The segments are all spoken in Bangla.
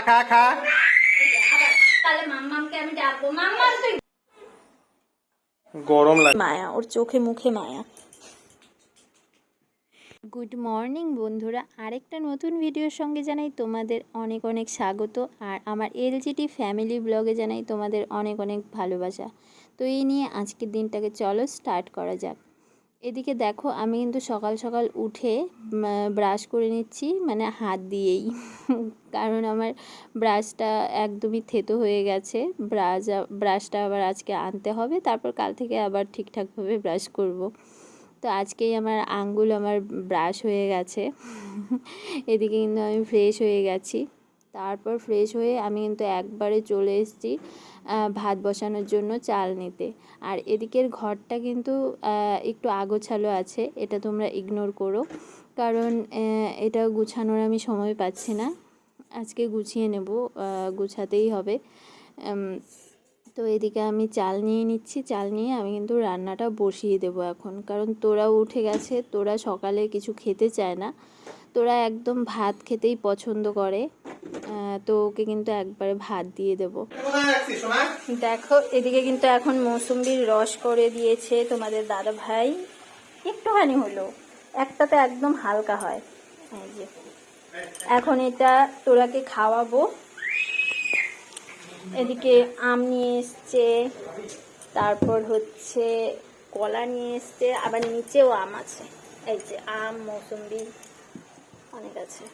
খা খা। তাহলে মাম্মামকে আমি ডাকবো। মাম্মাম তুই। গরম লাগে। মায়া, ওর চোখে মুখে মায়া। গুড মর্নিং বন্ধুরা, আরেকটা নতুন ভিডিওর সঙ্গে জানাই তোমাদের অনেক অনেক স্বাগত। আর আমার এলজিটি ফ্যামিলি ব্লগে জানাই তোমাদের অনেক অনেক ভালোবাসা। তো এই নিয়ে আজকের দিনটাকে চলো স্টার্ট করা যাক। এদিকে দেখো, আমি কিন্তু সকাল সকাল উঠে ব্রাশ করে নিচ্ছি, মানে হাত দিয়েই। কারণ আমার ব্রাশটা একদমই থেতো হয়ে গেছে। ব্রাশটা আবার আজকে আনতে হবে, তারপর কাল থেকে আবার ঠিকঠাকভাবে ব্রাশ করব। তো আজকেই আমার আঙ্গুল আমার ব্রাশ হয়ে গেছে। এদিকে কিন্তু আমি ফ্রেশ হয়ে গেছি। তারপর ফ্রেশ হয়ে আমি কিন্তু একবারে চলে এসেছি ভাত বসানোর জন্য চাল নিতে। আর এদিকের ঘরটা কিন্তু একটু আগোছালো আছে, এটা তোমরা ইগনোর করো, কারণ এটা গুছানোর আমি সময় পাচ্ছি না। আজকে গুছিয়ে নেব, গুছাতেই হবে। তো এদিকে আমি চাল নিয়ে নিচ্ছি, চাল নিয়ে আমি কিন্তু রান্নাটা বসিয়ে দেবো এখন, কারণ তোরাও উঠে গেছে। তোরা সকালে কিছু খেতে চায় না, তোরা একদম ভাত খেতেই পছন্দ করে। তো ওকে কিন্তু একবারে ভাত দিয়ে দেবো। দেখো এদিকে কিন্তু এখন মৌসুম্বির রস করে দিয়েছে তোমাদের দাদা ভাই, একটুখানি হলো, একটাতে একদম হালকা হয়। এই যে এখন এটা তোরাকে খাওয়াবো। এদিকে আম নিয়ে এসছে, তারপর হচ্ছে কলা নিয়ে এসছে, আবার নিচেও আম আছে। এই যে আম, মৌসুম্বি অনেক আছে।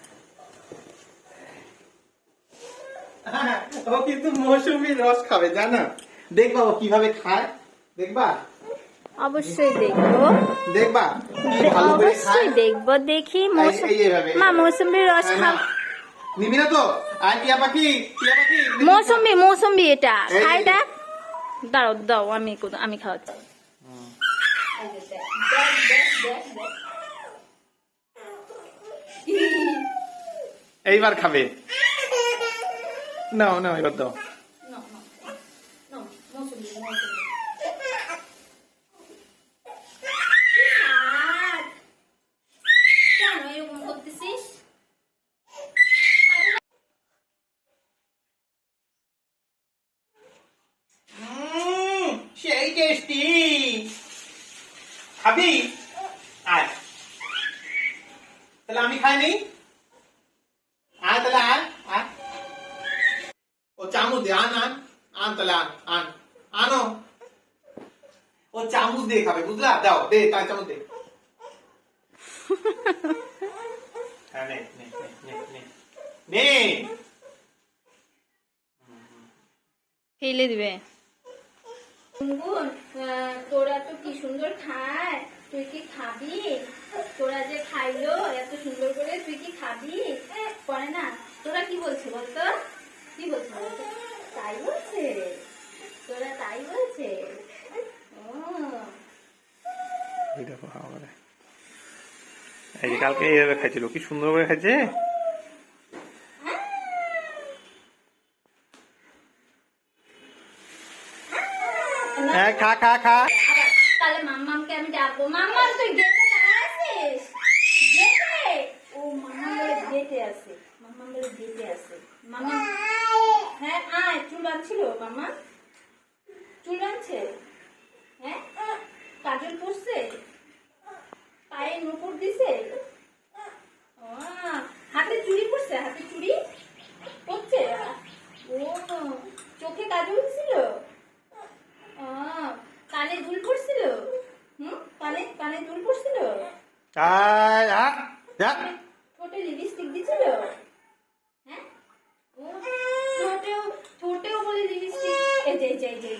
ও কিন্তু মৌসুমীর রস খাবে, জানো? দেখবা ও কিভাবে খায়, দেখবা? অবশ্যই দেখবো, দেখবা কি ভালো করে খায়। অবশ্যই দেখবো। দেখি মা মৌসুম্বির রস খাও। নিবি না তো? আর টিয়া পাখি, টিয়া পাখি মৌসুম্বি এটা খাই। দেখ, দাও দাও, আমি খাওয়াচ্ছি। এইবার খাবে। নাও নাও, এবার দাও। সেই টেস্টি। খাবি? আয় তাহলে, আমি খাইনি। আয় তাহলে, আয় আয়। ও চামচ দে, আন আন আন, তাহলে আন আন আনো। ও চামচ দিয়ে খাবে, বুঝলা? দাও, দে তার চামচ দে। হ্যাঁ, নে নে নে নে নে। ফেলে দিবে। তোরা তো কি সুন্দর খায়, তুই কি খাবি? তোরা যে খাইলো এত সুন্দর করে, তুই কি খাবি? করে না? তোরা কি বলছে বলতো? কি বলছে বলতো? তাই বলছে? তোরা তাই বলছে? এই দেখো আমারে, এই যে কালকে এইভাবে খাইছিল, কি সুন্দর করে খাইছে। হ্যাঁ, খা খা খা। তাহলে মাম্মামকে আমি ডাকবো। মাম্মাম তুই গেটে দাঁড়ায় আছিস? গেটে? ও মাম্মাম বলে গেটে আছে, মাম্মাম বলে গেটে আছে। মাম্মাম, হ্যাঁ আয়। চুল বাঁধছিল মাম্মা? চুল বাঁধছে? হ্যাঁ, কাজল পড়ছে, পায়ে নুপুর দিছে, হাতে চুড়ি পড়ছে, হাতে চুড়ি পড়ছে। ও চোখে কাজল ছিল, কানে দুল পড়ছিল। কানে দুল পড়ছিল। ঠোঁটে লিপস্টিক দিছিল। হ্যাঁ, ঠোঁটেও বলে লিপস্টিক। এই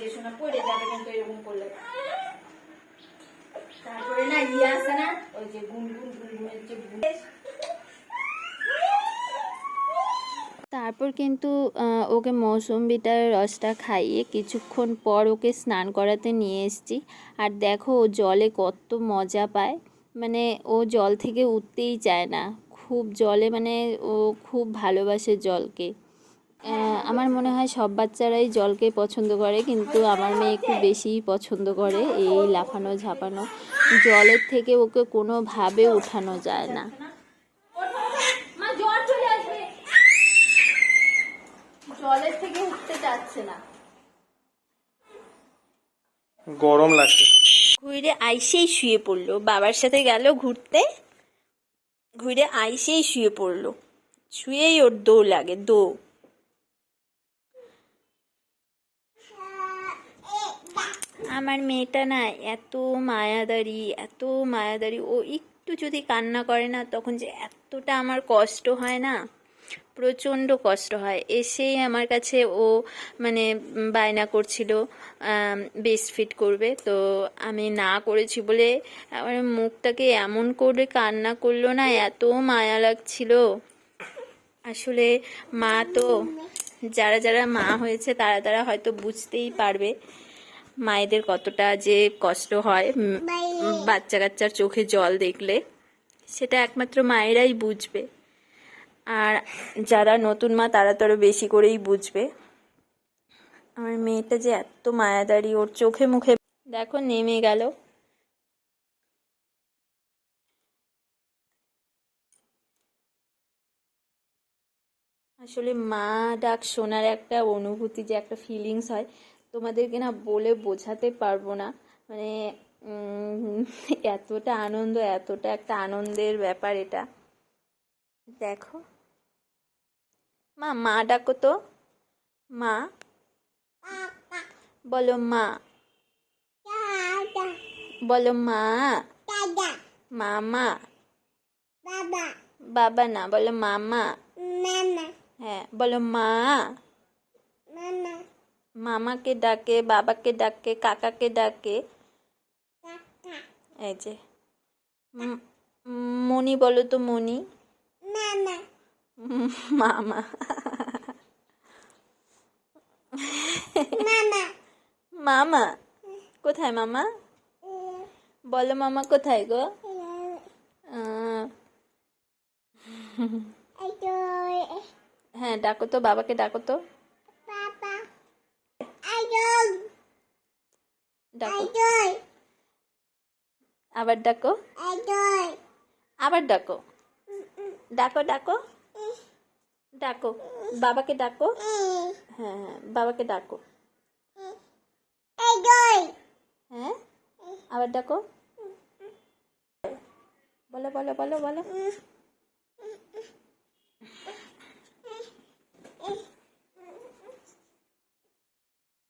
যে শোনা, পড়ে যাবে কিন্তু এরকম করলে। তারপরে না ইয়ে আছে না, ওই যে গুনগুনের যে তারপর কিন্তু ওকে মৌসুম্বিটার রসটা খাইয়ে কিছুক্ষণ পর ওকে স্নান করাতে নিয়ে এসেছি। আর দেখো ও জলে কত মজা পায়, মানে ও জল থেকে উঠতেই চায় না, খুব জলে, মানে ও খুব ভালোবাসে জলকে। আমার মনে হয় সব বাচ্চারাই জলকে পছন্দ করে, কিন্তু আমার মেয়ে একটু বেশিই পছন্দ করে এই লাফানো ঝাঁপানো। জলের থেকে ওকে কোনোভাবে উঠানো যায় না। জলের থেকে উঠতে চাচ্ছে না। গরম লাগছে। ঘুরে আইসেই শুয়ে পড়লো, বাবার সাথে গেল ঘুরতে, ঘুরে আইসেই শুয়ে পড়লো, শুয়েই ওর দো লাগে, দো। আমার মেয়েটা না এত মায়াদারি, এত মায়াদারি, ও একটু যদি কান্না করে না তখন যে এতটা আমার কষ্ট হয় না, প্রচণ্ড কষ্ট হয়। এসেই আমার কাছে ও মানে বায়না করছিল বেস্ট ফিট করবে, তো আমি না করেছি বলে আমার মুখটাকে এমন করে কান্না করলো না, এত মায়া লাগছিল। আসলে মা তো, যারা যারা মা হয়েছে তারা তারা হয়তো বুঝতেই পারবে মায়েদের কতটা যে কষ্ট হয় বাচ্চা কাচ্চার চোখে জল দেখলে, সেটা একমাত্র মায়েরাই বুঝবে। আর যারা নতুন মা তারা তো আরো বেশি করেই বুঝবে। আমার মেয়েটা যে এত মায়াদারি, ওর চোখে মুখে দেখো নেমে গেল। আসলে মা ডাক শোনার একটা অনুভূতি, যে একটা ফিলিংস হয়, তোমাদেরকে না বলে বোঝাতে পারবো না। মানে এতটা আনন্দ, এতটা একটা আনন্দের ব্যাপার এটা। দেখো মা, মা ডাকো তো, মা বলো, মা বলো, মা মামা, বাবা না, বলো মামা, হ্যাঁ বলো মা। মামাকে ডাকে, বাবাকে ডাকে, কাকাকে ডাকে, এই যে মনি বলো তো, মনি, মামা, মামা কোথায়, মামা বলো, মামা কোথায় গো? হ্যাঁ ডাকো তো, বাবাকে ডাকো তো, ডাকো, আবার ডাকো, আবার ডাকো, ডাকো ডাকো ডাকো, বাবাকে ডাকো, হ্যাঁ হ্যাঁ বাবাকে ডাকো, হ্যাঁ আবার ডাকো, বলো বলো বলো বলো।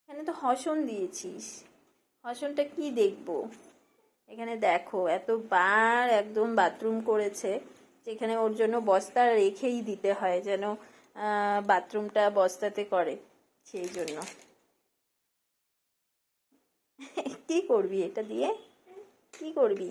এখানে তো হসন দিয়েছিস, হসনটা কি দেখবো? এখানে দেখো এতবার একদম বাথরুম করেছে, যেখানে ওর জন্য বস্তা রেখেই দিতে হয়, যেন বাথরুমটা বস্তাতে করে, সেই জন্য। কি করবি এটা দিয়ে, কি করবি?